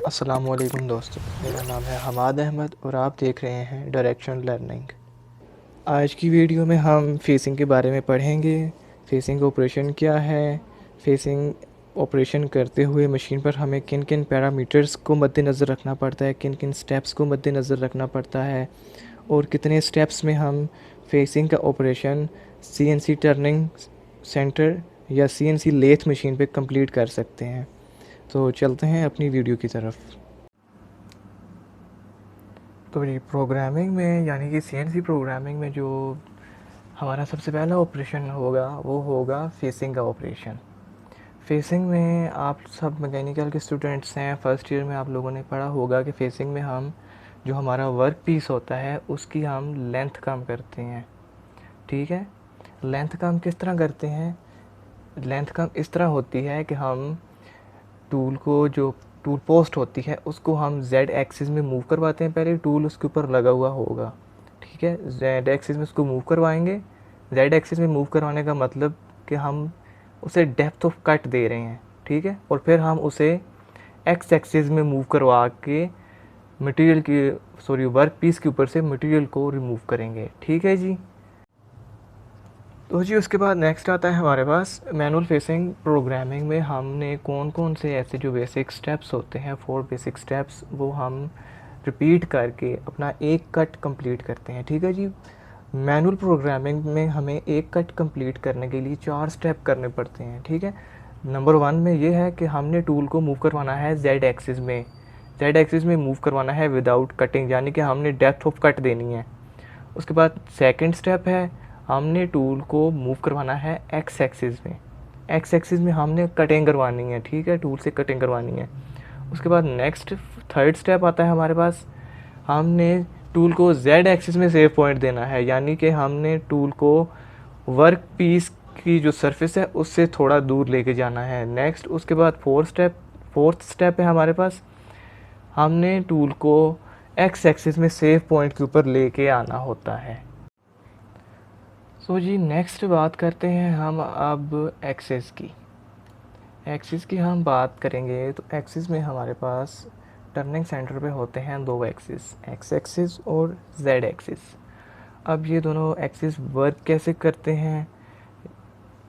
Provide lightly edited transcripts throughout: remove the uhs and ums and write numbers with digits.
अस्सलामुअलैकुम दोस्तों, मेरा नाम है हमाद अहमद और आप देख रहे हैं डायरेक्शन लर्निंग। आज की वीडियो में हम फेसिंग के बारे में पढ़ेंगे। फेसिंग ऑपरेशन क्या है, फेसिंग ऑपरेशन करते हुए मशीन पर हमें किन किन पैरामीटर्स को मद्देनज़र रखना पड़ता है, किन किन स्टेप्स को मद्देनज़र रखना पड़ता है और कितने स्टेप्स में हम फेसिंग का ऑपरेशन सीएनसी टर्निंग सेंटर या सीएनसी लेथ मशीन पे कंप्लीट कर सकते हैं। तो चलते हैं अपनी वीडियो की तरफ। तो जी प्रोग्रामिंग में यानी कि सीएनसी प्रोग्रामिंग में जो हमारा सबसे पहला ऑपरेशन होगा वो होगा फेसिंग का ऑपरेशन। फेसिंग में आप सब मैकेनिकल के स्टूडेंट्स हैं, फर्स्ट ईयर में आप लोगों ने पढ़ा होगा कि फेसिंग में हम जो हमारा वर्क पीस होता है उसकी हम लेंथ कम करते हैं। ठीक है, लेंथ कम किस तरह करते हैं? लेंथ कम इस तरह होती है कि हम टूल को, जो टूल पोस्ट होती है उसको हम जेड एक्सिस में मूव करवाते हैं। पहले टूल उसके ऊपर लगा हुआ होगा, ठीक है, जेड एक्सिस में उसको मूव करवाएंगे। जेड एक्सिस में मूव करवाने का मतलब कि हम उसे डेप्थ ऑफ कट दे रहे हैं, ठीक है, और फिर हम उसे एक्स एक्सिस में मूव करवा के मटेरियल की वर्क पीस के ऊपर से मटेरियल को रिमूव करेंगे। ठीक है जी। तो जी उसके बाद नेक्स्ट आता है हमारे पास मैनुअल फेसिंग प्रोग्रामिंग में हमने कौन कौन से ऐसे जो बेसिक स्टेप्स होते हैं, 4 बेसिक स्टेप्स, वो हम रिपीट करके अपना एक कट कंप्लीट करते हैं। ठीक है जी। मैनुअल प्रोग्रामिंग में हमें एक कट कंप्लीट करने के लिए 4 स्टेप करने पड़ते हैं। ठीक है, नंबर 1 में ये है कि हमने टूल को मूव करवाना है जेड एक्सिस में। जेड एक्सिस में मूव करवाना है विदाउट कटिंग, यानी कि हमने डेप्थ ऑफ कट देनी है। उसके बाद सेकंड स्टेप है हमने टूल को मूव करवाना है एक्स एक्सिस में। एक्स एक्सिस में हमने कटिंग करवानी है, ठीक है, टूल से कटिंग करवानी है। उसके बाद नेक्स्ट थर्ड स्टेप आता है हमारे पास, हमने टूल को जेड एक्सिस में सेव पॉइंट देना है, यानी कि हमने टूल को वर्क पीस की जो सरफेस है उससे थोड़ा दूर लेके जाना है। नेक्स्ट उसके बाद फोर्थ स्टेप है हमारे पास, हमने टूल को एक्स एक्सिस में सेव पॉइंट के ऊपर लेके आना होता है। जी नेक्स्ट बात करते हैं हम अब एक्सिस की हम बात करेंगे। तो एक्सिस में हमारे पास टर्निंग सेंटर पे होते हैं 2 एक्सिस, एक्स एक्सिस और जेड एक्सिस। अब ये दोनों एक्सिस वर्क कैसे करते हैं,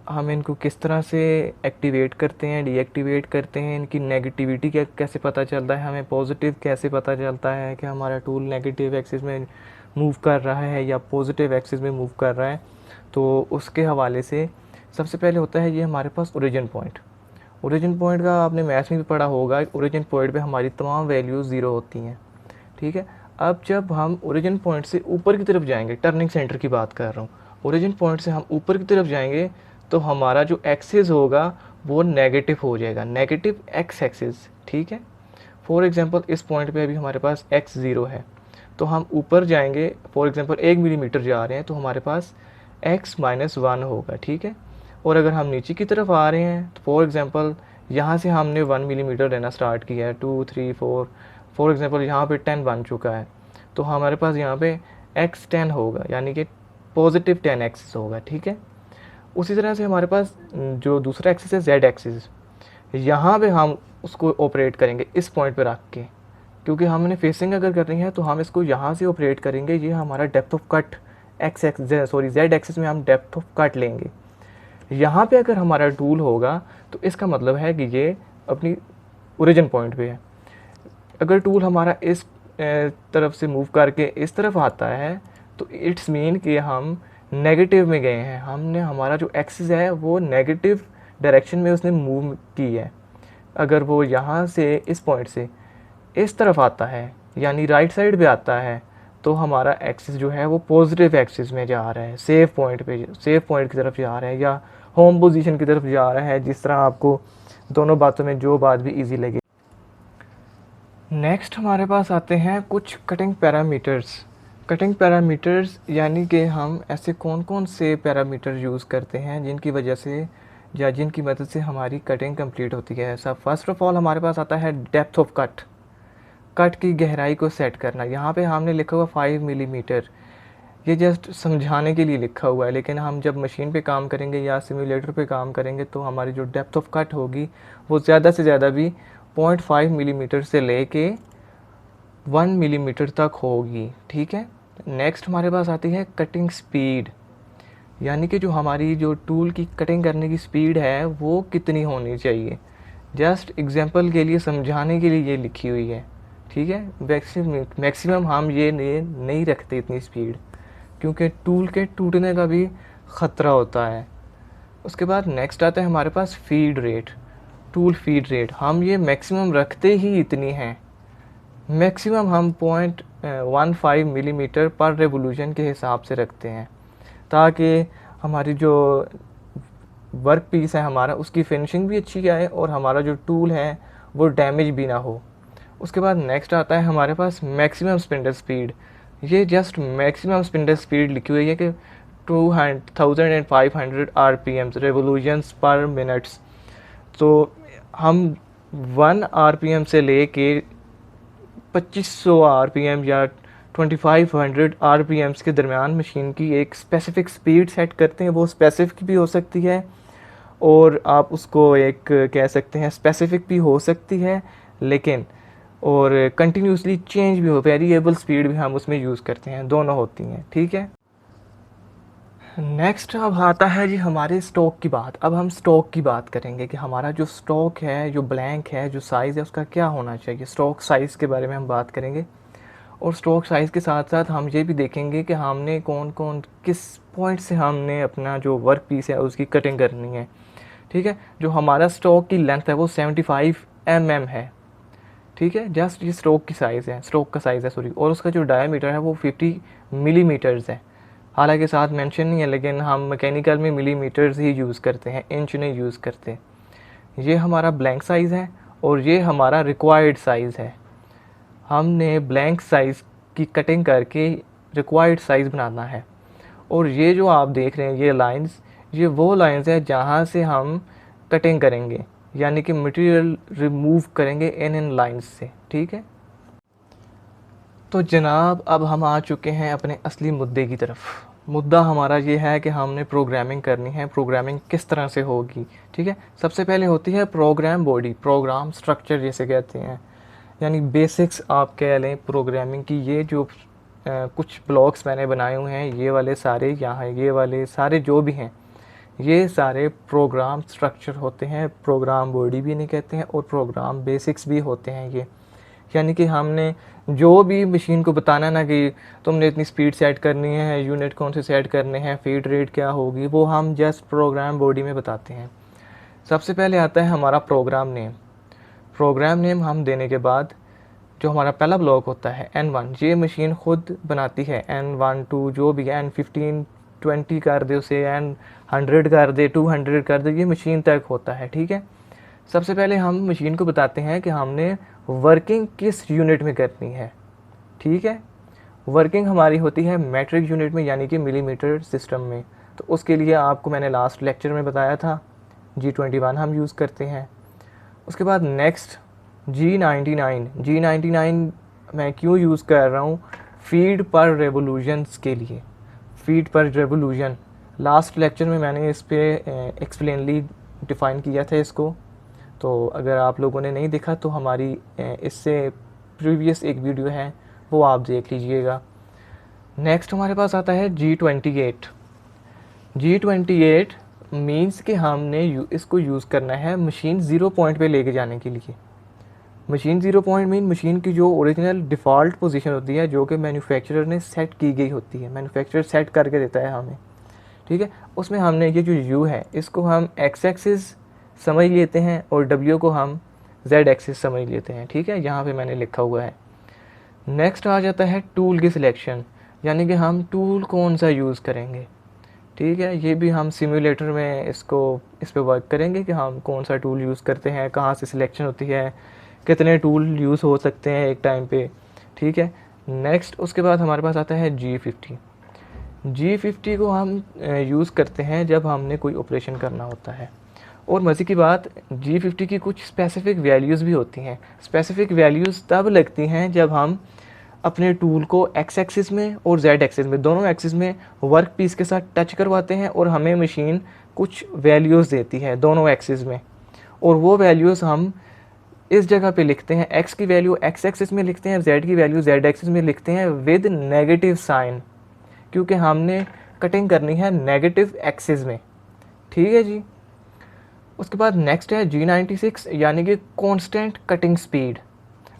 हम इनको किस तरह से एक्टिवेट करते हैं, डीएक्टिवेट करते हैं, इनकी नेगेटिविटी कैसे पता चलता है, हमें पॉजिटिव कैसे पता चलता है कि हमारा टूल नेगेटिव एक्सिस में मूव कर रहा है या पॉजिटिव एक्सिस में मूव कर रहा है। तो उसके हवाले से सबसे पहले होता है ये हमारे पास ओरिजिन पॉइंट। ओरिजिन पॉइंट का आपने मैथ्स में भी पढ़ा होगा, ओरिजिन पॉइंट पे हमारी तमाम वैल्यूज़ ज़ीरो होती हैं। ठीक है, अब जब हम ओरिजिन पॉइंट से ऊपर की तरफ जाएंगे, टर्निंग सेंटर की बात कर रहा हूँ, ओरिजिन पॉइंट से हम ऊपर की तरफ जाएंगे तो हमारा जो एक्सिस होगा वो नेगेटिव हो जाएगा, नेगेटिव एक्स एक्सिस। ठीक है, फॉर एग्जांपल इस पॉइंट पे अभी हमारे पास एक्स ज़ीरो है, तो हम ऊपर जाएंगे, फॉर एग्जांपल 1 मिलीमीटर जा रहे हैं तो हमारे पास x-1 होगा। ठीक है, और अगर हम नीचे की तरफ आ रहे हैं तो फॉर एग्जांपल यहाँ से हमने 1 मिलीमीटर लेना स्टार्ट किया है, 2 3 4, फॉर एग्जांपल यहाँ पे 10 बन चुका है, तो हमारे पास यहाँ पे x10 होगा, यानी कि पॉजिटिव 10 एक्सिस होगा। ठीक है, उसी तरह से हमारे पास जो दूसरा एक्सिस है जेड एक्सिस, यहाँ पे हम उसको ऑपरेट करेंगे इस पॉइंट पे रख के, क्योंकि हमने फेसिंग अगर करनी है तो हम इसको यहाँ से ऑपरेट करेंगे। ये हमारा depth of cut Z axis में हम डेप्थ ऑफ कट लेंगे। यहाँ पे अगर हमारा टूल होगा तो इसका मतलब है कि ये अपनी ओरिजिन पॉइंट पे है। अगर टूल हमारा इस तरफ से मूव करके इस तरफ आता है तो इट्स मीन कि हम नेगेटिव में गए हैं, हमने हमारा जो एक्सिस है वो नेगेटिव डायरेक्शन में उसने मूव की है। अगर वो यहाँ से इस पॉइंट से इस तरफ आता है यानी राइट साइड पे आता है तो हमारा एक्सिस जो है वो पॉजिटिव एक्सिस में जा रहा है, सेव पॉइंट की तरफ जा रहा है या होम पोजीशन की तरफ जा रहा है, जिस तरह आपको दोनों बातों में जो बात भी इजी लगे। नेक्स्ट हमारे पास आते हैं कुछ कटिंग पैरामीटर्स, यानी कि हम ऐसे कौन कौन से पैरामीटर यूज़ करते हैं जिनकी वजह से या जिनकी मदद से हमारी कटिंग कंप्लीट होती है। ऐसा फर्स्ट ऑफ ऑल हमारे पास आता है डेप्थ ऑफ कट की गहराई को सेट करना। यहाँ पे हमने लिखा हुआ 5 मिलीमीटर, ये जस्ट समझाने के लिए लिखा हुआ है, लेकिन हम जब मशीन पे काम करेंगे या सिमुलेटर पे काम करेंगे तो हमारी जो डेप्थ ऑफ कट होगी वो ज़्यादा से ज़्यादा भी 0.5 मिलीमीटर से लेके 1 मिलीमीटर तक होगी, ठीक है। नेक्स्ट हमारे पास आती है कटिंग स्पीड, यानी कि जो हमारी जो टूल की कटिंग करने की स्पीड है वो कितनी होनी चाहिए। जस्ट एग्जांपल के लिए समझाने के लिए ये लिखी हुई है, ठीक है। मैक्सिमम हम ये नहीं रखते इतनी स्पीड, क्योंकि टूल के टूटने का भी ख़तरा होता है। उसके बाद नेक्स्ट आता है हमारे पास feed rate, tool feed rate. हम ये मैक्सिमम रखते ही इतनी हैं, मैक्सिमम हम 0.15 मिलीमीटर पर रेवोल्यूशन के हिसाब से रखते हैं, ताकि हमारी जो वर्क पीस है हमारा उसकी फिनिशिंग भी अच्छी आए और हमारा जो टूल है वो डैमेज भी ना हो। उसके बाद नेक्स्ट आता है हमारे पास मैक्सिमम स्पिंडल स्पीड। ये जस्ट मैक्सिमम स्पिंडल स्पीड लिखी हुई है कि 2500 RPM रेवोल्यूशंस पर मिनट्स। तो हम 1 RPM से लेके 2500 RPM या 2500 RPMs के दरमियान मशीन की एक स्पेसिफ़िक स्पीड सेट करते हैं। वो स्पेसिफ़िक भी हो सकती है और आप उसको एक कह सकते हैं स्पेसिफ़िक भी हो सकती है, लेकिन और कंटिन्यूसली चेंज भी हो, वेरिएबल स्पीड भी हम उसमें यूज़ करते हैं, दोनों होती हैं, ठीक है। नेक्स्ट अब आता है जी हमारे स्टॉक की बात। अब हम स्टॉक की बात करेंगे कि हमारा जो स्टॉक है, जो ब्लैंक है, जो साइज़ है उसका क्या होना चाहिए। स्टॉक साइज़ के बारे में हम बात करेंगे और स्टॉक साइज़ के साथ साथ हम ये भी देखेंगे कि हमने कौन कौन किस पॉइंट से हमने अपना जो वर्क पीस है उसकी कटिंग करनी है, ठीक है। जो हमारा स्टॉक की लेंथ है वो 75 mm है, ठीक है। जस्ट ये स्टॉक की साइज़ है, स्टॉक का साइज़ है सॉरी, और उसका जो डायमीटर है वो 50 मिलीमीटर्स है। हालांकि साथ मेंशन नहीं है, लेकिन हम मैकेनिकल में मिलीमीटर्स ही यूज़ करते हैं, इंच नहीं यूज़ करते। ये हमारा ब्लैंक साइज़ है और ये हमारा रिक्वायर्ड साइज़ है। हमने ब्लैंक साइज़ की कटिंग करके रिक्वायर्ड साइज़ बनाना है। और ये जो आप देख रहे हैं ये लाइंस, ये वो लाइंस है जहाँ से हम कटिंग करेंगे, यानी कि मटेरियल रिमूव करेंगे इन लाइंस से, ठीक है। तो जनाब अब हम आ चुके हैं अपने असली मुद्दे की तरफ। मुद्दा हमारा ये है कि हमने प्रोग्रामिंग करनी है। प्रोग्रामिंग किस तरह से होगी, ठीक है। सबसे पहले होती है प्रोग्राम बॉडी, प्रोग्राम स्ट्रक्चर जिसे कहते हैं, यानी बेसिक्स आप कह लें प्रोग्रामिंग की। ये जो कुछ ब्लॉक्स मैंने बनाए हुए हैं, ये वाले सारे यहाँ, ये वाले सारे जो भी हैं, ये सारे प्रोग्राम स्ट्रक्चर होते हैं। प्रोग्राम बॉडी भी नहीं कहते हैं और प्रोग्राम बेसिक्स भी होते हैं ये। यानी कि हमने जो भी मशीन को बताना ना कि तुमने इतनी स्पीड सेट करनी है, यूनिट कौन से सेट करने हैं, फीड रेट क्या होगी, वो हम जस्ट प्रोग्राम बॉडी में बताते हैं। सबसे पहले आता है हमारा प्रोग्राम नेम। प्रोग्राम नेम हम देने के बाद जो हमारा पहला ब्लॉक होता है N1, ये मशीन खुद बनाती है। N1 2 जो भी है, N15 20 कर दे, उसे N100 कर दे, 200 कर दे, ये मशीन तक होता है, ठीक है। सबसे पहले हम मशीन को बताते हैं कि हमने वर्किंग किस यूनिट में करनी है, ठीक है। वर्किंग हमारी होती है मैट्रिक यूनिट में, यानी कि मिलीमीटर सिस्टम में। तो उसके लिए आपको मैंने लास्ट लेक्चर में बताया था G21 हम यूज़ करते हैं। उसके बाद नेक्स्ट G99 मैं क्यों यूज़ कर रहा हूँ, फीड पर रेवोल्यूशंस के लिए। फीड पर रेवोल्यूशन लास्ट लेक्चर में मैंने इस पे एक्सप्लेनली डिफ़ाइन किया था इसको। तो अगर आप लोगों ने नहीं देखा तो हमारी इससे प्रीवियस एक वीडियो है, वो आप देख लीजिएगा। नेक्स्ट हमारे पास आता है G28 मीन्स कि हमने इसको यूज़ करना है मशीन ज़ीरो पॉइंट पे लेके जाने के लिए। Machine zero point mean machine की जो ओरिजिनल डिफ़ॉल्ट पोजीशन होती है, जो कि मैन्युफैक्चरर ने सेट की गई होती है, मैन्युफैक्चरर सेट करके देता है हमें, ठीक है। उसमें हमने ये जो U है इसको हम एक्स एक्सिस समझ लेते हैं और W को हम Z एक्सिस समझ लेते हैं, ठीक है। यहाँ पे मैंने लिखा हुआ है। नेक्स्ट आ जाता है टूल की सिलेक्शन, यानी कि हम टूल कौन सा यूज़ करेंगे, ठीक है। ये भी हम सिमुलेटर में इस पे वर्क करेंगे कि हम कौन सा टूल यूज़ करते हैं, कहाँ से सिलेक्शन होती है, कितने टूल यूज़ हो सकते हैं एक टाइम पे, ठीक है। नेक्स्ट उसके बाद हमारे पास आता है G50 को हम यूज़ करते हैं जब हमने कोई ऑपरेशन करना होता है। और मज़े की बात, G50 की कुछ स्पेसिफ़िक वैल्यूज़ भी होती हैं। स्पेसिफ़िक वैल्यूज़ तब लगती हैं जब हम अपने टूल को एक्स एक्सिस में और जेड एक्सिस में, दोनों एक्सिस में वर्क पीस के साथ टच करवाते हैं और हमें मशीन कुछ वैल्यूज़ देती है दोनों एक्सिस में, और वो वैल्यूज़ हम इस जगह पे लिखते हैं x की वैल्यू x एक्सिस में लिखते हैं, z की वैल्यू z एक्सिस में लिखते हैं विद नेगेटिव साइन, क्योंकि हमने कटिंग करनी है नेगेटिव एक्सिस में। ठीक है जी। उसके बाद नेक्स्ट है G96 यानी कि कांस्टेंट कटिंग स्पीड।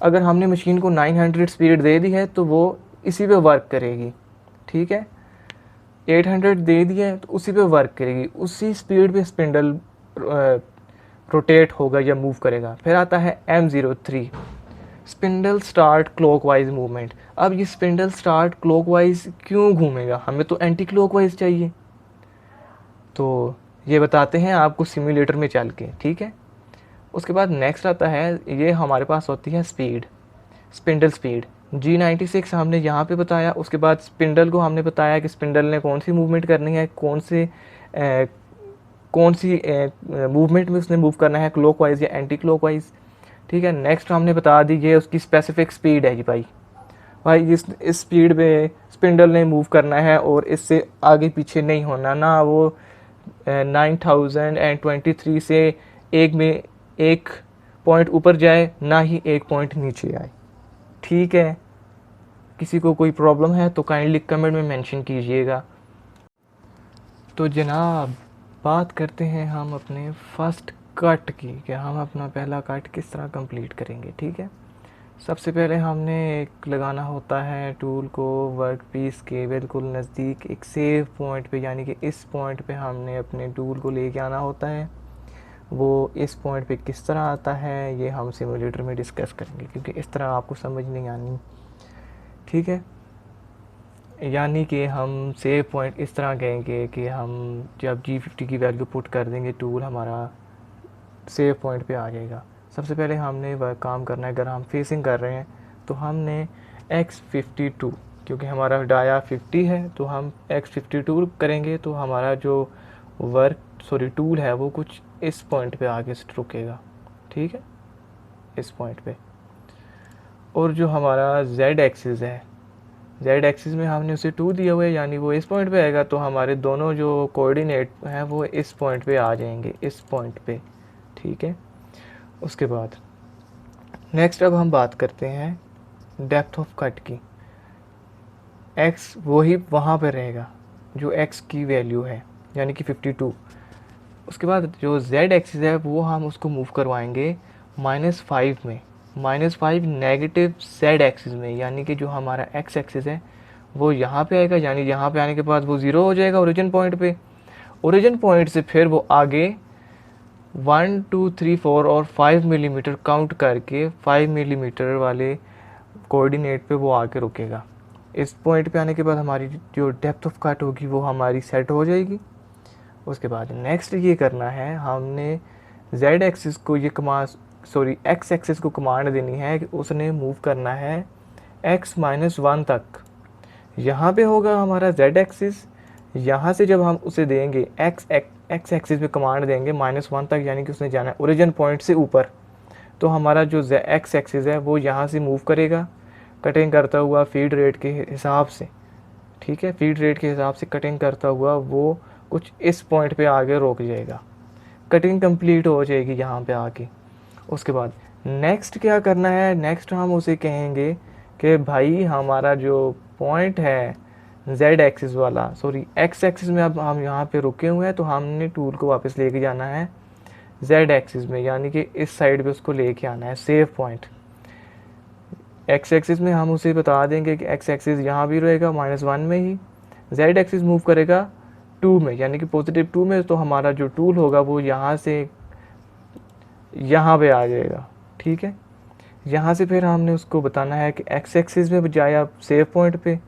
अगर हमने मशीन को 900 स्पीड दे दी है तो वो इसी पे वर्क करेगी। ठीक है, 800 दे दिया है तो उसी पे वर्क करेगी, उसी स्पीड पे स्पिंडल रोटेट होगा या मूव करेगा। फिर आता है M03 spindle start clockwise movement. अब ये स्पिंडल स्टार्ट क्लॉकवाइज क्यों घूमेगा, हमें तो एंटी क्लॉकवाइज चाहिए, तो ये बताते हैं आपको सिम्युलेटर में चल के। ठीक है, उसके बाद नेक्स्ट आता है, ये हमारे पास होती है स्पीड, स्पिंडल स्पीड। G96 हमने यहाँ पे बताया। उसके बाद स्पिंडल को हमने बताया कि स्पिंडल ने कौन सी मूवमेंट करनी है, कौन सी मूवमेंट में उसने मूव करना है, क्लॉकवाइज या एंटी क्लॉकवाइज। ठीक है, नेक्स्ट हमने बता दी ये उसकी स्पेसिफिक स्पीड है जी भाई इस स्पीड पे स्पिंडल ने मूव करना है और इससे आगे पीछे नहीं होना, ना वो 9023 से एक पॉइंट ऊपर जाए, ना ही एक पॉइंट नीचे आए। ठीक है, किसी को कोई प्रॉब्लम है तो काइंडली कमेंट में मेंशन कीजिएगा। तो जनाब बात करते हैं हम अपने फर्स्ट कट की, कि हम अपना पहला कट किस तरह कंप्लीट करेंगे। ठीक है, सबसे पहले हमने एक लगाना होता है टूल को वर्क पीस के बिल्कुल नज़दीक एक सेव पॉइंट पे, यानी कि इस पॉइंट पे हमने अपने टूल को लेके आना होता है। वो इस पॉइंट पे किस तरह आता है ये हम सिमुलेटर में डिस्कस करेंगे, क्योंकि इस तरह आपको समझ नहीं आनी। ठीक है, यानी कि हम सेव पॉइंट इस तरह कहेंगे कि हम जब G50 की वैल्यू पुट कर देंगे टूल हमारा सेव पॉइंट पे आ जाएगा। सबसे पहले हमने वह काम करना है, अगर हम फेसिंग कर रहे हैं तो हमने X52, क्योंकि हमारा डाया 50 है तो हम X52 करेंगे, तो हमारा जो टूल है वो कुछ इस पॉइंट पे आगे से रुकेगा। ठीक है, इस पॉइंट पे। और जो हमारा Z एक्सिस है, Z एक्सिस में हमने उसे 2 दिया हुआ है, यानी वो इस पॉइंट पे आएगा, तो हमारे दोनों जो कोऑर्डिनेट हैं वो इस पॉइंट पे आ जाएंगे, इस पॉइंट पे। ठीक है, उसके बाद नेक्स्ट अब हम बात करते हैं डेप्थ ऑफ कट की। x वही वहाँ पे रहेगा जो x की वैल्यू है, यानी कि 52। उसके बाद जो z एक्सिस है वो हम उसको मूव करवाएंगे -5 में, -5 नेगेटिव z एक्सिस में, यानी कि जो हमारा x एक्सिस है वो यहाँ पे आएगा, यानी यहाँ पे आने के बाद वो 0 हो जाएगा ओरिजिन पॉइंट पे। ओरिजिन पॉइंट से फिर वो आगे 1 2 3 4 और 5 मिलीमीटर काउंट करके 5 मिलीमीटर वाले कोऑर्डिनेट पे वो आके रुकेगा। इस पॉइंट पे आने के बाद हमारी जो डेप्थ ऑफ कट होगी वो हमारी सेट हो जाएगी। उसके बाद नेक्स्ट ये करना है, हमने z एक्सिस को ये x एक्सिस को कमांड देनी है कि उसने मूव करना है x-1 तक। यहाँ पे होगा हमारा z एक्सिस, यहाँ से जब हम उसे देंगे x एक्सिस पे कमांड देंगे -1 तक, यानी कि उसने जाना है ओरिजिन पॉइंट से ऊपर, तो हमारा जो x एक्सिस है वो यहाँ से मूव करेगा कटिंग करता हुआ फीड रेट के हिसाब से। ठीक है, फीड रेट के हिसाब से कटिंग करता हुआ वो कुछ इस पॉइंट पे आगे रोक जाएगा, कटिंग कंप्लीट हो जाएगी यहाँ पे आके। उसके बाद नेक्स्ट क्या करना है, नेक्स्ट हम उसे कहेंगे कि भाई हमारा जो पॉइंट है z एक्सिस वाला, x एक्सिस में अब हम यहाँ पे रुके हुए हैं, तो हमने टूल को वापस लेके जाना है z एक्सिस में, यानी कि इस साइड पे उसको लेके आना है सेव पॉइंट। x एक्सिस में हम उसे बता देंगे कि x एक्सिस यहाँ भी रहेगा -1 में ही, z एक्सिस मूव करेगा 2 में, यानी कि +2 में, तो हमारा जो टूल होगा वो यहाँ से यहाँ पे आ जाएगा। ठीक है, यहाँ से फिर हमने उसको बताना है कि x एक्सिस में बजाय आप सेव पॉइंट पे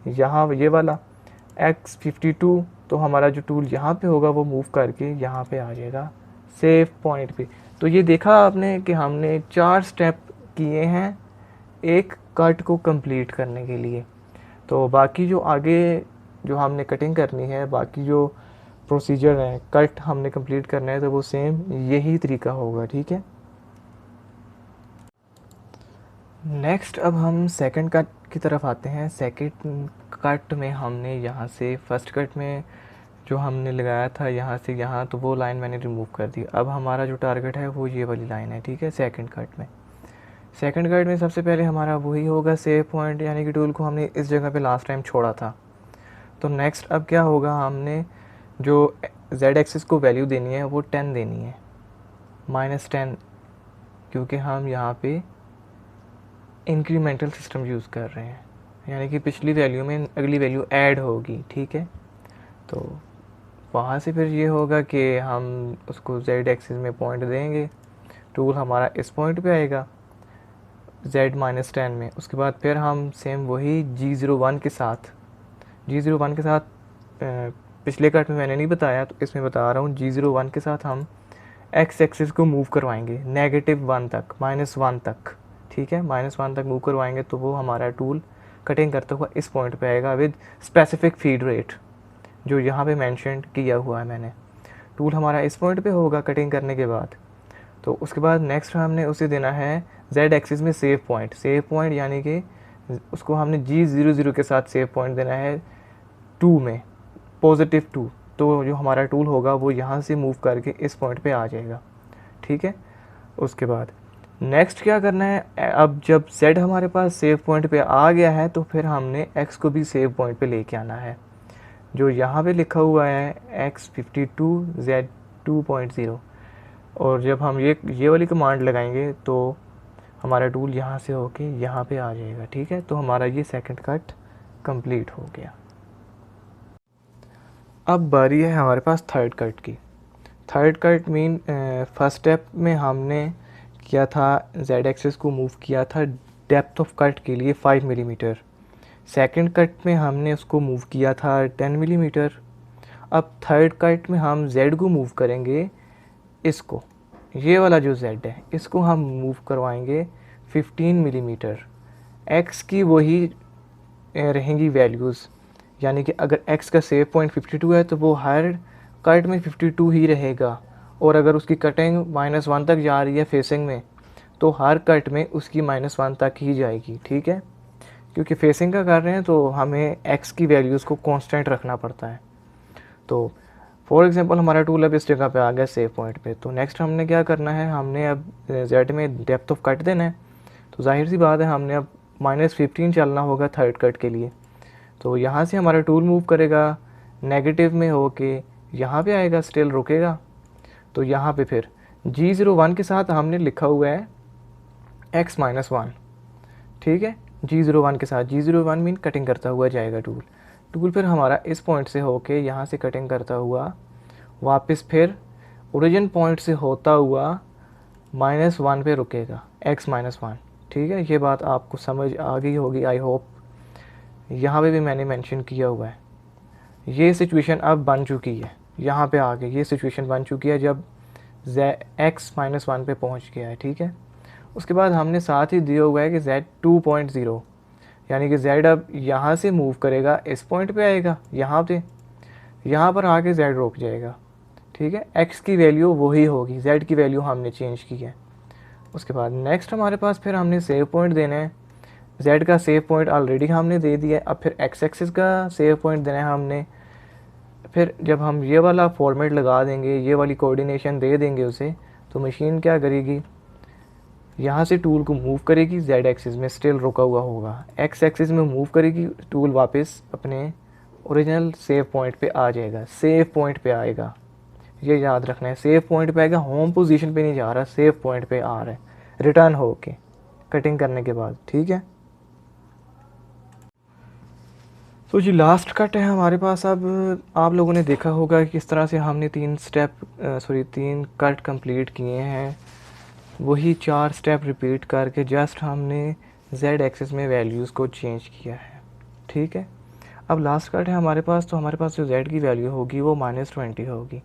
यहाँ ये वाला X52, तो हमारा जो टूल यहाँ पे होगा वो मूव करके यहाँ पे आ जाएगा सेव पॉइंट पे। तो ये देखा आपने कि हमने 4 स्टेप किए हैं एक कट को कंप्लीट करने के लिए। तो बाकी जो आगे जो हमने कटिंग करनी है, बाकी जो प्रोसीजर है कट हमने कंप्लीट करना है, तो वो सेम यही तरीका होगा। ठीक है, नेक्स्ट अब हम सेकंड कट की तरफ आते हैं। सेकंड कट में हमने यहाँ से फर्स्ट कट में जो हमने लगाया था यहाँ से यहाँ, तो वो लाइन मैंने रिमूव कर दी। अब हमारा जो टारगेट है वो ये वाली लाइन है, ठीक है, सेकंड कट में। सेकंड कट में सबसे पहले हमारा वही होगा सेव पॉइंट, यानी कि टूल को हमने इस जगह पे लास्ट टाइम छोड़ा था। तो नेक्स्ट अब क्या होगा, हमने जो z एक्सिस को वैल्यू देनी है वो 10 देनी है, -10, क्योंकि हम यहाँ पे इंक्रीमेंटल सिस्टम यूज़ कर रहे हैं, यानी कि पिछली वैल्यू में अगली वैल्यू ऐड होगी, ठीक है। तो वहाँ से फिर ये होगा कि हम उसको z एक्सिस में पॉइंट देंगे, टूल हमारा इस पॉइंट पे आएगा z-10 में। उसके बाद फिर हम सेम वही G01 के साथ, G01 के साथ पिछले कट में मैंने नहीं बताया तो इसमें बता रहा हूँ, G01 के साथ हम x एक्सिस को मूव करवाएंगे -1 तक, -1 तक, ठीक है, -1 तक मूव करवाएंगे तो वो हमारा टूल कटिंग करता हुआ इस पॉइंट पे आएगा विद स्पेसिफिक फीड रेट, जो यहाँ पे मेंशन किया हुआ है मैंने। टूल हमारा इस पॉइंट पे होगा कटिंग करने के बाद। तो उसके बाद नेक्स्ट हमने उसे देना है z एक्सिस में सेव पॉइंट, यानी कि उसको हमने G00 के साथ सेव पॉइंट देना है 2 में, +2। तो जो हमारा टूल होगा वो यहाँ से मूव करके इस पॉइंट पे आ जाएगा, ठीक है। उसके बाद नेक्स्ट क्या करना है, अब जब z हमारे पास सेव पॉइंट पे आ गया है तो फिर हमने x को भी सेव पॉइंट पे लेके आना है, जो यहाँ पे लिखा हुआ है x52 z 2.0। और जब हम ये वाली कमांड लगाएंगे तो हमारा टूल यहाँ से होके यहाँ पे आ जाएगा, ठीक है। तो हमारा ये सेकंड कट कंप्लीट हो गया। अब बारी है हमारे पास थर्ड कट की। Third cut mean first step में हमने किया था, z एक्सिस को मूव किया था डेप्थ ऑफ कट के लिए 5 मिलीमीटर। सेकंड कट में हमने उसको मूव किया था 10 मिलीमीटर। अब थर्ड कट में हम z को मूव करेंगे, इसको, ये वाला जो z है इसको हम मूव करवाएंगे 15 मिलीमीटर। x की वही रहेंगी वैल्यूज़, यानी कि अगर x का सेव पॉइंट 52 है तो वो हर कट में 52 ही रहेगा, और अगर उसकी कटिंग -1 तक जा रही है फेसिंग में तो हर कट में उसकी -1 तक ही जाएगी, ठीक है। क्योंकि फेसिंग का कर रहे हैं तो हमें x की वैल्यूज़ को कांस्टेंट रखना पड़ता है। तो फॉर एग्जांपल हमारा टूल अब इस जगह पे आ गया सेव पॉइंट पे, तो नेक्स्ट हमने क्या करना है, हमने अब z में डेप्थ ऑफ कट देना है। तो जाहिर सी बात है हमने अब -15 चलना होगा थर्ड कट के लिए। तो यहाँ से हमारा टूल मूव करेगा नेगेटिव में होके यहाँ पे आएगा, स्टिल रुकेगा। तो यहाँ पे फिर G01 के साथ हमने लिखा हुआ है x-1, ठीक है। G01 के साथ, G01 मीन कटिंग करता हुआ जाएगा टूल फिर हमारा इस पॉइंट से होके यहाँ से कटिंग करता हुआ वापस फिर ओरिजिन पॉइंट से होता हुआ -1 पे रुकेगा, x-1, ठीक है। ये बात आपको समझ आ गई होगी आई होप। यहाँ पे भी मैंने मेंशन किया हुआ है। ये सिचुएशन अब बन चुकी है, यहाँ पे आके ये सिचुएशन बन चुकी है जब x-1 पे पहुँच गया है, ठीक है। उसके बाद हमने साथ ही दिया हुआ है कि z 2.0, यानी कि z अब यहाँ से मूव करेगा, इस पॉइंट पे आएगा, यहाँ पर आके z रुक जाएगा, ठीक है। x की वैल्यू वही होगी, z की वैल्यू हमने चेंज की है। उसके बाद नेक्स्ट हमारे पास फिर हमने सेव पॉइंट देना है। z का सेव पॉइंट ऑलरेडी हमने दे दिया है, अब फिर x एक्सिस का सेव पॉइंट देना है हमने। फिर जब हम ये वाला फॉर्मेट लगा देंगे, ये वाली कोऑर्डिनेशन दे देंगे उसे, तो मशीन क्या करेगी, यहाँ से टूल को मूव करेगी, z एक्सिस में स्टिल रुका हुआ होगा, x एक्सिस में मूव करेगी, टूल वापस अपने ओरिजिनल सेव पॉइंट पे आ जाएगा, सेव पॉइंट पे आएगा। ये याद रखना है, सेव पॉइंट पे आएगा, होम पोजीशन पे नहीं जा रहा, सेव पॉइंट पे आ रहा है रिटर्न होके कटिंग करने के बाद, ठीक है। तो जी लास्ट कट है हमारे पास। अब आप लोगों ने देखा होगा कि किस तरह से हमने 3 कट कंप्लीट किए हैं, वही 4 स्टेप रिपीट करके जस्ट हमने z एक्सिस में वैल्यूज़ को चेंज किया है, ठीक है। अब लास्ट कट है हमारे पास, तो हमारे पास जो z की वैल्यू होगी वो -20 होगी,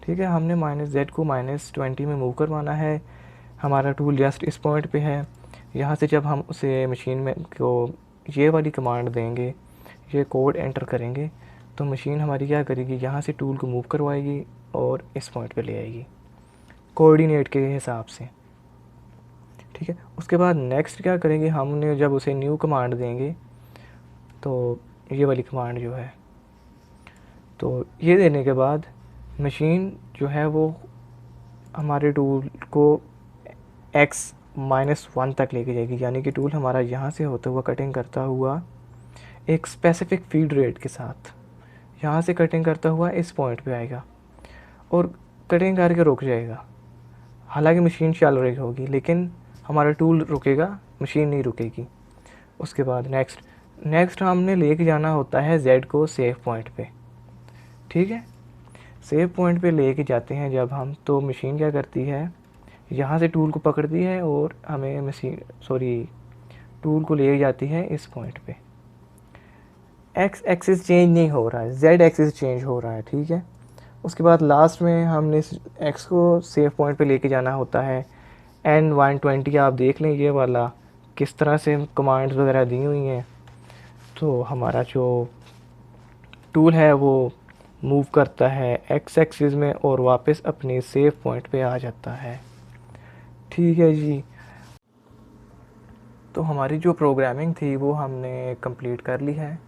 ठीक है। हमने -z को -20 में मूव करवाना है। हमारा टूल जस्ट इस पॉइंट पे है। यहाँ से जब हम उसे मशीन में को ये वाली कमांड देंगे, ये कोड एंटर करेंगे, तो मशीन हमारी क्या करेगी, यहाँ से टूल को मूव करवाएगी और इस पॉइंट पे ले आएगी कोऑर्डिनेट के हिसाब से, ठीक है। उसके बाद नेक्स्ट क्या करेंगे, हमने जब उसे न्यू कमांड देंगे, तो ये वाली कमांड जो है, तो ये देने के बाद मशीन जो है वो हमारे टूल को x-1 तक लेके जाएगी, यानी कि टूल हमारा यहाँ से होता हुआ कटिंग करता हुआ एक स्पेसिफिक फीड रेट के साथ यहाँ से कटिंग करता हुआ इस पॉइंट पे आएगा और कटिंग करके रुक जाएगा। हालांकि मशीन चल रही होगी लेकिन हमारा टूल रुकेगा, मशीन नहीं रुकेगी। उसके बाद नेक्स्ट हमने लेके जाना होता है Z को सेव पॉइंट पे, ठीक है। सेव पॉइंट पे लेके जाते हैं जब हम, तो मशीन क्या करती है, यहाँ से टूल को पकड़ती है और हमें टूल को ले जाती है इस पॉइंट पे। एक्स एक्सिस चेंज नहीं हो रहा है, जेड एक्सिस चेंज हो रहा है, ठीक है। उसके बाद लास्ट में हमने एक्स को सेव पॉइंट पे लेके जाना होता है। N120 आप देख लें ये वाला किस तरह से कमांड्स वगैरह दी हुई हैं। तो हमारा जो टूल है वो मूव करता है एक्स एक्सिस में और वापस अपने सेव पॉइंट पे आ जाता है, ठीक है जी। तो हमारी जो प्रोग्रामिंग थी वो हमने कंप्लीट कर ली है।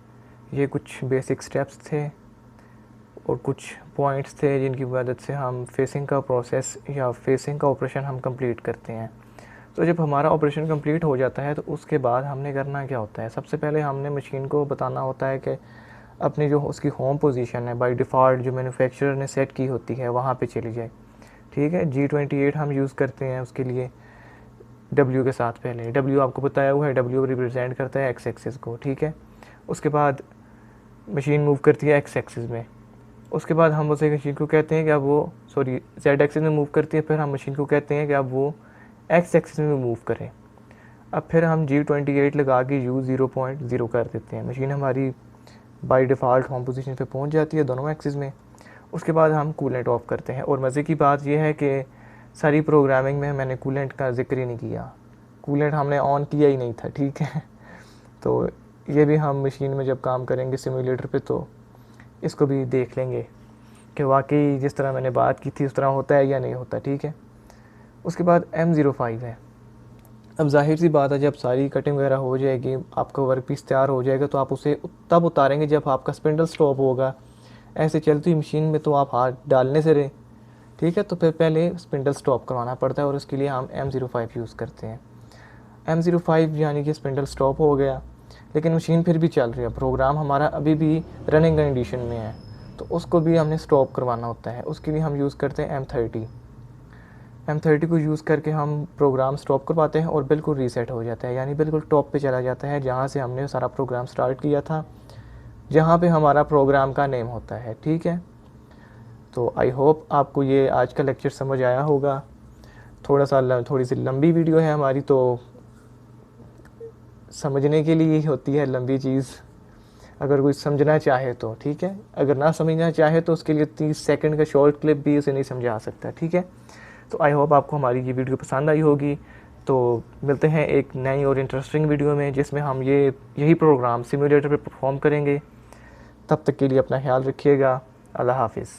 ये कुछ बेसिक स्टेप्स थे और कुछ पॉइंट्स थे जिनकी मदद से हम फेसिंग का प्रोसेस या फेसिंग का ऑपरेशन हम कंप्लीट करते हैं। तो जब हमारा ऑपरेशन कंप्लीट हो जाता है तो उसके बाद हमने करना क्या होता है, सबसे पहले हमने मशीन को बताना होता है कि अपनी जो उसकी होम पोजीशन है बाय डिफ़ॉल्ट जो मैन्युफैक्चरर ने सेट की होती है वहाँ पे चली जाए, ठीक है। G28 हम यूज़ करते हैं उसके लिए W के साथ। पहले W आपको बताया हुआ है, W रिप्रेजेंट करता है एक्स एक्सिस को, ठीक है। उसके बाद मशीन मूव करती है एक्स एक्सिस में। उसके बाद हम उसे मशीन को कहते हैं कि अब वो जेड एक्सिस में मूव करती है, फिर हम मशीन को कहते हैं कि अब वो एक्स एक्सिस में मूव करें। अब फिर हम G28 लगा के U0.0 कर देते हैं, मशीन हमारी बाय डिफ़ॉल्ट होम पोजीशन पे पहुंच जाती है दोनों एक्सिस में। उसके बाद हम कूलेंट ऑफ करते हैं। और मज़े की बात यह है कि सारी प्रोग्रामिंग में मैंने कूलेंट का जिक्र ही नहीं किया, कूलेंट हमने ऑन किया ही नहीं था, ठीक है। तो ये भी हम मशीन में जब काम करेंगे सिमुलेटर पे तो इसको भी देख लेंगे कि वाकई जिस तरह मैंने बात की थी उस तरह होता है या नहीं होता, ठीक है। उसके बाद M05 है। अब जाहिर सी बात है जब सारी कटिंग वगैरह हो जाएगी, आपका वर्क पीस तैयार हो जाएगा तो आप उसे तब उतारेंगे जब आपका स्पिंडल स्टॉप होगा। ऐसे चलती हुई मशीन में तो आप हाथ डालने से रहे, ठीक है। तो फिर पहले स्पिंडल स्टॉप करवाना पड़ता है और उसके लिए हम M05 यूज़ करते हैं। M05 यानी कि स्पिंडल स्टॉप हो गया लेकिन मशीन फिर भी चल रही है, प्रोग्राम हमारा अभी भी रनिंग कंडीशन में है, तो उसको भी हमने स्टॉप करवाना होता है। उसके लिए हम यूज़ करते हैं M30 को यूज़ करके हम प्रोग्राम स्टॉप करवाते हैं और बिल्कुल रीसेट हो जाता है, यानी बिल्कुल टॉप पे चला जाता है जहाँ से हमने सारा प्रोग्राम स्टार्ट किया था, जहाँ पे हमारा प्रोग्राम का नेम होता है, ठीक है। तो आई होप आपको ये आज का लेक्चर समझ आया होगा। थोड़ी सी लंबी वीडियो है हमारी, तो समझने के लिए ही होती है लंबी चीज़, अगर कोई समझना चाहे तो, ठीक है। अगर ना समझना चाहे तो उसके लिए 30 सेकंड का शॉर्ट क्लिप भी उसे नहीं समझा सकता, ठीक है। तो आई होप आपको हमारी ये वीडियो पसंद आई होगी। तो मिलते हैं एक नई और इंटरेस्टिंग वीडियो में जिसमें हम यही प्रोग्राम सिम्युलेटर पे परफॉर्म करेंगे। तब तक के लिए अपना ख्याल रखिएगा। अल्लाह हाफिज़।